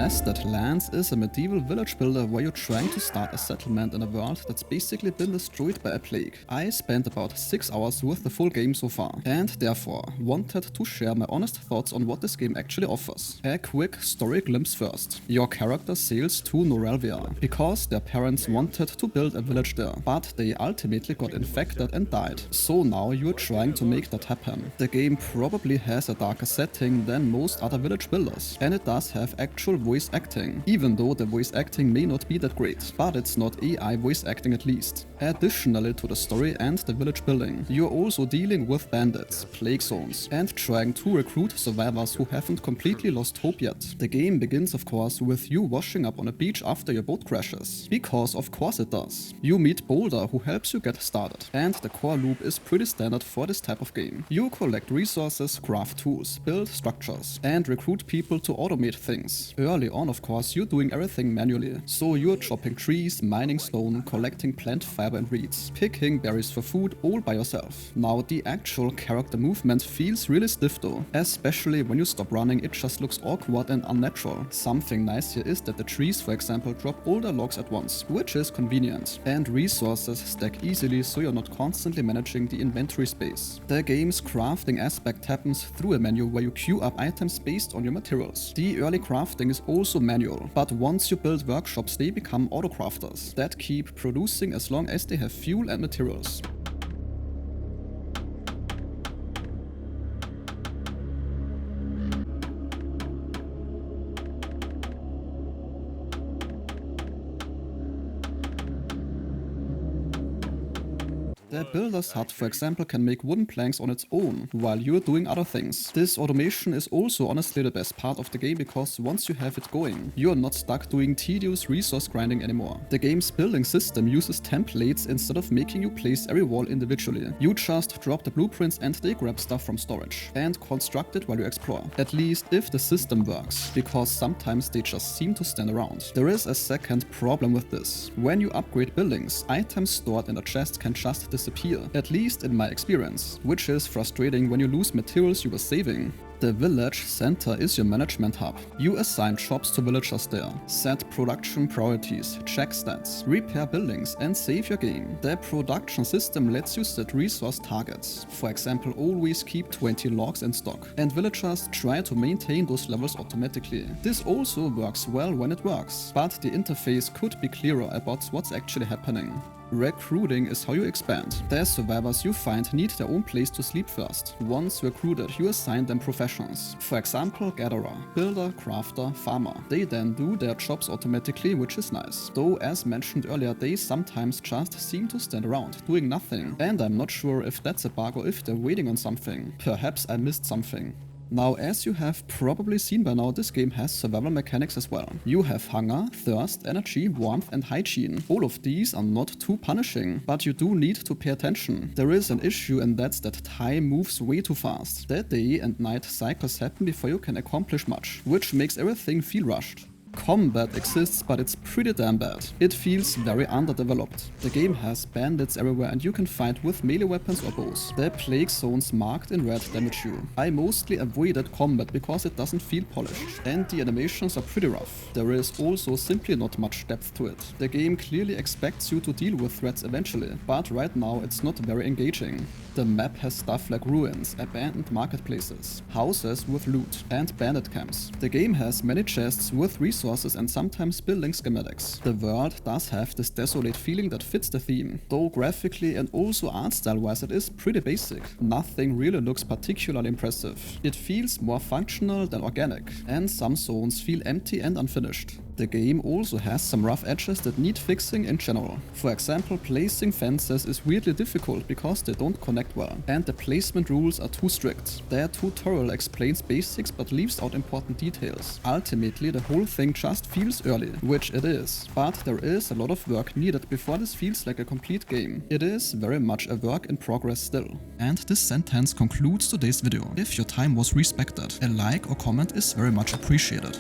Nested Lands is a medieval village builder where you're trying to start a settlement in a world that's basically been destroyed by a plague. I spent about 6 hours with the full game so far, and therefore wanted to share my honest thoughts on what this game actually offers. A quick story glimpse first. Your character sails to Norelvia, because their parents wanted to build a village there, but they ultimately got infected and died. So now you're trying to make that happen. The game probably has a darker setting than most other village builders, and it does have actual voice acting, even though the voice acting may not be that great, but it's not AI voice acting at least. Additionally to the story and the village building, you're also dealing with bandits, plague zones, and trying to recruit survivors who haven't completely lost hope yet. The game begins of course with you washing up on a beach after your boat crashes, because of course it does. You meet Boulder who helps you get started, and the core loop is pretty standard for this type of game. You collect resources, craft tools, build structures, and recruit people to automate things. Early on of course you're doing everything manually, so you're chopping trees, mining stone, collecting plant fiber and reeds, picking berries for food all by yourself. Now the actual character movement feels really stiff though, especially when you stop running it just looks awkward and unnatural. Something nice here is that the trees for example drop all their logs at once, which is convenient, and resources stack easily so you're not constantly managing the inventory space. The game's crafting aspect happens through a menu where you queue up items based on your materials. The early crafting is also manual, but once you build workshops they become auto-crafters that keep producing as long as they have fuel and materials. The builder's hut, for example, can make wooden planks on its own, while you're doing other things. This automation is also honestly the best part of the game because once you have it going, you're not stuck doing tedious resource grinding anymore. The game's building system uses templates instead of making you place every wall individually. You just drop the blueprints and they grab stuff from storage, and construct it while you explore. At least if the system works, because sometimes they just seem to stand around. There is a second problem with this. When you upgrade buildings, items stored in a chest can just disappear, at least in my experience, which is frustrating when you lose materials you were saving. The village center is your management hub. You assign jobs to villagers there, set production priorities, check stats, repair buildings, and save your game. The production system lets you set resource targets. For example, always keep 20 logs in stock, and villagers try to maintain those levels automatically. This also works well when it works, but the interface could be clearer about what's actually happening. Recruiting is how you expand. The survivors you find need their own place to sleep first. Once recruited, you assign them professions. For example, gatherer, builder, crafter, farmer. They then do their jobs automatically, which is nice. Though, as mentioned earlier, they sometimes just seem to stand around, doing nothing. And I'm not sure if that's a bug or if they're waiting on something. Perhaps I missed something. Now, as you have probably seen by now, this game has survival mechanics as well. You have hunger, thirst, energy, warmth and hygiene. All of these are not too punishing, but you do need to pay attention. There is an issue, and that's that time moves way too fast. The day and night cycles happen before you can accomplish much, which makes everything feel rushed. Combat exists, but it's pretty damn bad. It feels very underdeveloped. The game has bandits everywhere and you can fight with melee weapons or bows. The plague zones marked in red damage you. I mostly avoided combat because it doesn't feel polished, and the animations are pretty rough. There is also simply not much depth to it. The game clearly expects you to deal with threats eventually, but right now it's not very engaging. The map has stuff like ruins, abandoned marketplaces, houses with loot, and bandit camps. The game has many chests with resources and sometimes building schematics. The world does have this desolate feeling that fits the theme, though graphically and also art style wise it is pretty basic. Nothing really looks particularly impressive. It feels more functional than organic, and some zones feel empty and unfinished. The game also has some rough edges that need fixing in general. For example, placing fences is weirdly difficult because they don't connect well, and the placement rules are too strict. Their tutorial explains basics but leaves out important details. Ultimately, the whole thing just feels early, which it is, but there is a lot of work needed before this feels like a complete game. It is very much a work in progress still. And this sentence concludes today's video. If your time was respected, a like or comment is very much appreciated.